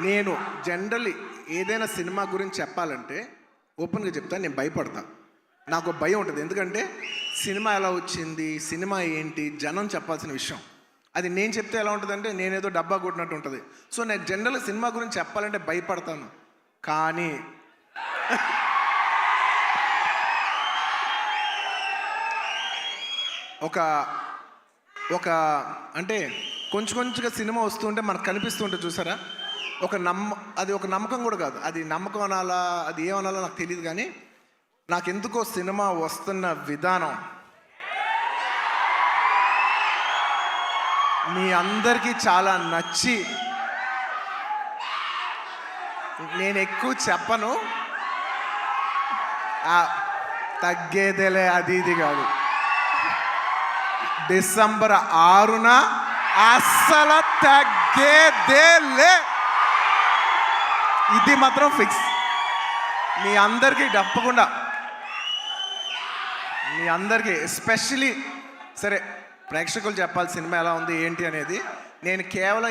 నేను జనరల్లీ ఏదైనా సినిమా గురించి చెప్పాలంటే ఓపెన్గా చెప్తాను, నేను భయపడతా. నాకు భయం ఉంటుంది. ఎందుకంటే సినిమా ఎలా వచ్చింది, సినిమా ఏంటి, జనం చెప్పాల్సిన విషయం. అది నేను చెప్తే ఎలా ఉంటుందంటే నేనేదో డబ్బా కొట్టినట్టు ఉంటుంది. సో నేను జనరల్గా సినిమా గురించి చెప్పాలంటే భయపడతాను. కానీ ఒక అంటే కొంచెంగా సినిమా వస్తుంటే మనకు కనిపిస్తుంటే చూసారా, అది ఒక నమ్మకం కూడా కాదు. అది నమ్మకం అనాలా, అది ఏమనాలో నాకు తెలియదు. కానీ నాకెందుకో సినిమా వస్తున్న విధానం మీ అందరికీ చాలా నచ్చి, నేను ఎక్కువ చెప్పను, తగ్గేదేలే అది ఇది కాదు. డిసెంబర్ 6న అస్సలు తగ్గేదేలే, ఇది మాత్రం ఫిక్స్. మీ అందరికీ తప్పకుండా, మీ అందరికీ ఎస్పెషలీ సరే ప్రేక్షకులు చెప్పాలి సినిమా ఎలా ఉంది ఏంటి అనేది. నేను కేవలం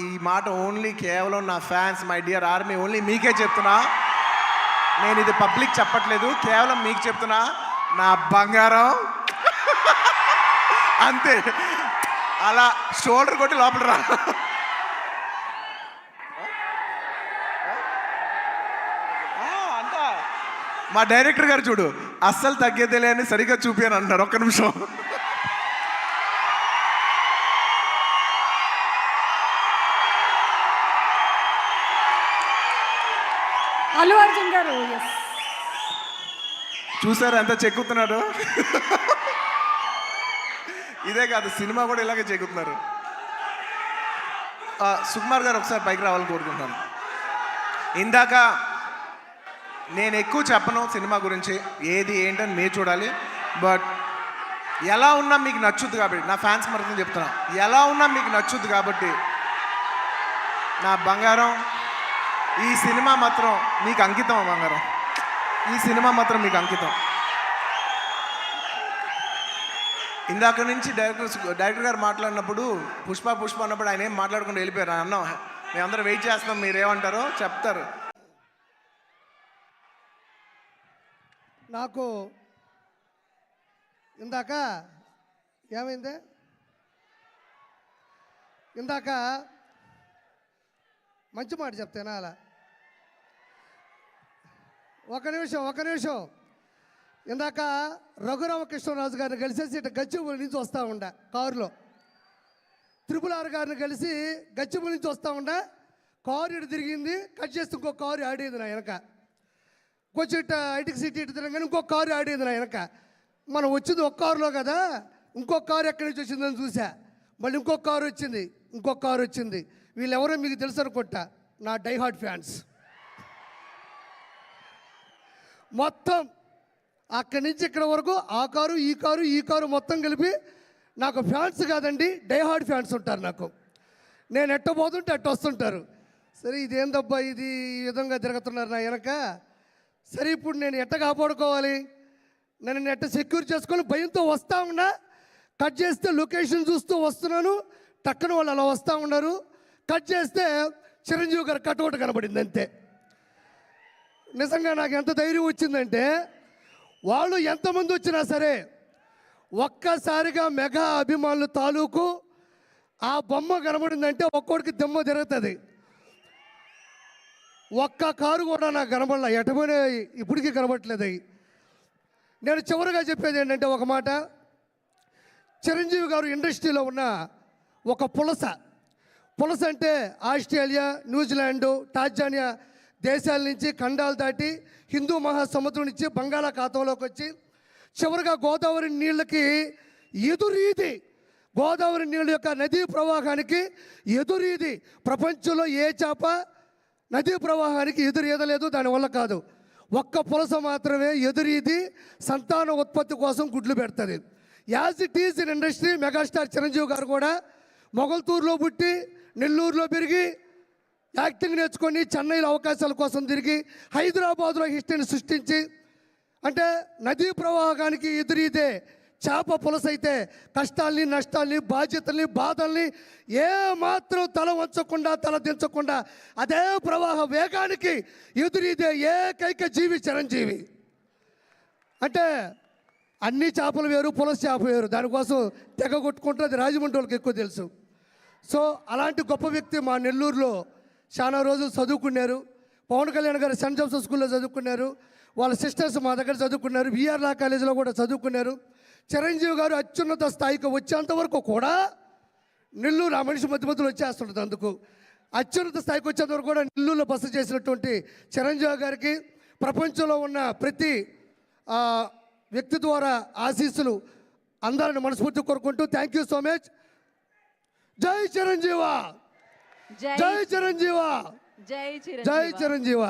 ఈ మాట ఓన్లీ కేవలం నా fans, my dear army, only మీకే చెప్తున్నా. నేను ఇది పబ్లిక్ చెప్పట్లేదు, కేవలం మీకు చెప్తున్నా. నా బంగారం అంతే, అలా షోల్డర్ కొట్టి లోపల రా. అంతా మా డైరెక్టర్ గారు చూడు, అస్సలు తగ్గేదేలే అని సరిగ్గా చూపాను అంటున్నారు. ఒక్క నిమిషం. అల్లు అర్జున్ గారు చూసారు ఎంత చెక్కుతున్నారు. ఇదే కాదు, సినిమా కూడా ఇలాగే చెక్కుతున్నారు. సుకుమార్ గారు ఒకసారి పైకి రావాలని కోరుకుంటున్నాను. ఇందాక నేను ఎక్కువ చెప్పను సినిమా గురించి, ఏది ఏంటని మీరు చూడాలి. బట్ ఎలా ఉన్నా మీకు నచ్చుద్ది కాబట్టి, నా ఫ్యాన్స్ మరొకటి చెప్తున్నా, ఎలా ఉన్నా మీకు నచ్చుద్ది కాబట్టి నా బంగారం, ఈ సినిమా మాత్రం మీకు అంకితం. బంగారం, ఈ సినిమా మాత్రం మీకు అంకితం. ఇందాక నుంచి డైరెక్టర్ గారు మాట్లాడినప్పుడు పుష్ప అన్నప్పుడు ఆయన ఏం మాట్లాడకుండా వెళ్ళిపోయారు. అన్నాం మేమందరం వెయిట్ చేస్తున్నాం, మీరేమంటారో చెప్తారు. నాకు ఇందాక ఏమైంది, ఇందాక మంచి మాట చెప్తేనా అలా ఒక నిమిషం. ఇందాక రఘురామకృష్ణరాజు గారిని కలిసేసి ఇటు గచ్చిబౌలి నుంచి వస్తూ ఉండ కారులో, RRR గారిని కలిసి గచ్చిబౌలి నుంచి వస్తూ ఉండ, కారు ఇటు తిరిగింది, కట్ చేస్తే ఇంకో కారు ఆడేది నా వెనక. కొంచెం ఇటు ఐటికి సిటీ ఇటు తిరగగానే ఇంకో కారు ఆడేది నా వెనక. మనం వచ్చింది ఒక కారులో కదా, ఇంకొక కారు ఎక్కడి నుంచి వచ్చిందని చూసా. మళ్ళీ ఇంకొక కారు వచ్చింది. వీళ్ళెవరో మీకు తెలుసు అనుకుంటా, నా డైహార్డ్ ఫ్యాన్స్. మొత్తం అక్కడి నుంచి ఇక్కడ వరకు ఆ కారు ఈ కారు మొత్తం కలిపి నాకు ఫ్యాన్స్ కాదండి, డైహార్డ్ ఫ్యాన్స్ ఉంటారు నాకు. నేను ఎట్ట పోతుంటే అట్ట వస్తుంటారు. సరే ఇదేందబ్బా ఇది, ఈ విధంగా తిరుగుతున్నారు నా వెనక. సరే ఇప్పుడు నేను ఎట్ట కాపాడుకోవాలి, నన్ను ఎట్ట సెక్యూర్ చేసుకొని భయంతో వస్తూ ఉన్నా. కట్ చేస్తే లొకేషన్ చూస్తూ వస్తున్నాను, టక్కన వాళ్ళు అలా వస్తూ ఉన్నారు. కట్ చేస్తే చిరంజీవి గారు కటౌట్ కనబడింది అంతే. నిజంగా నాకు ఎంత ధైర్యం వచ్చిందంటే, వాళ్ళు ఎంతమంది వచ్చినా సరే ఒక్కసారిగా మెగా అభిమానులు తాలూకు ఆ బొమ్మ కనబడిందంటే ఒక్కోడికి దెమ్మ తిరుగుతుంది. ఒక్క కారు కూడా నాకు కనబడలే, ఎటపోయినా ఇప్పటికీ కనబడట్లేదు. నేను చివరిగా చెప్పేది ఏంటంటే ఒక మాట, చిరంజీవి గారు ఇండస్ట్రీలో ఉన్న ఒక పులస అంటే ఆస్ట్రేలియా, న్యూజిలాండు, టాంజానియా దేశాల నుంచి ఖండాలు దాటి హిందూ మహాసముద్రం నుంచి బంగాళాఖాతంలోకి వచ్చి చివరిగా గోదావరి నీళ్ళకి ఎదురీది, గోదావరి నీళ్ళ యొక్క నదీ ప్రవాహానికి ఎదురీది. ప్రపంచంలో ఏ చేప నదీ ప్రవాహానికి ఎదురీదలేదు, దానివల్ల కాదు. ఒక్క పులస మాత్రమే ఎదురీది సంతాన ఉత్పత్తి కోసం గుడ్లు పెడుతుంది. As it is in industry, megastar Chiranjeevi గారు కూడా మొగల్తూరులో పుట్టి నెల్లూరులో పెరిగి యాక్టింగ్ నేర్చుకొని చెన్నైలో అవకాశాల కోసం తిరిగి హైదరాబాద్లో హిస్టరీని సృష్టించి, అంటే నదీ ప్రవాహానికి ఎదురీదే చేప పులస అయితే కష్టాల్ని నష్టాల్ని బాధ్యతల్ని బాధల్ని ఏ మాత్రం తల వంచకుండా తల దించకుండా అదే ప్రవాహ వేగానికి ఎదురీదే ఏకైక జీవి చిరంజీవి. అంటే అన్ని చేపలు వేరు, పులస చేప వేరు. దానికోసం తెగ కొట్టుకుంటే అది రాజమండ్రి వాళ్ళకి ఎక్కువ తెలుసు. సో అలాంటి గొప్ప వ్యక్తి మా నెల్లూరులో చాలా రోజులు చదువుకున్నారు. పవన్ కళ్యాణ్ గారు సెంట్ జోసెఫ్ స్కూల్లో చదువుకున్నారు. వాళ్ళ సిస్టర్స్ మా దగ్గర చదువుకున్నారు. విఆర్ లా కాలేజీలో కూడా చదువుకున్నారు. చిరంజీవి గారు అత్యున్నత స్థాయికి వచ్చేంత వరకు కూడా నెల్లూరు ఆ మనిషి మధ్య మధ్యలో వచ్చేస్తుంటుంది. అందుకు అత్యున్నత స్థాయికి వచ్చేంత వరకు కూడా నెల్లూరులో బస చేసినటువంటి చిరంజీవి గారికి ప్రపంచంలో ఉన్న ప్రతి వ్యక్తి ద్వారా ఆశీస్సులు అందాలని మనస్ఫూర్తి కోరుకుంటూ థ్యాంక్ యూ సో మచ్. జై చిరంజీవ, జై చిరంజీవ, జై జై చిరంజీవ.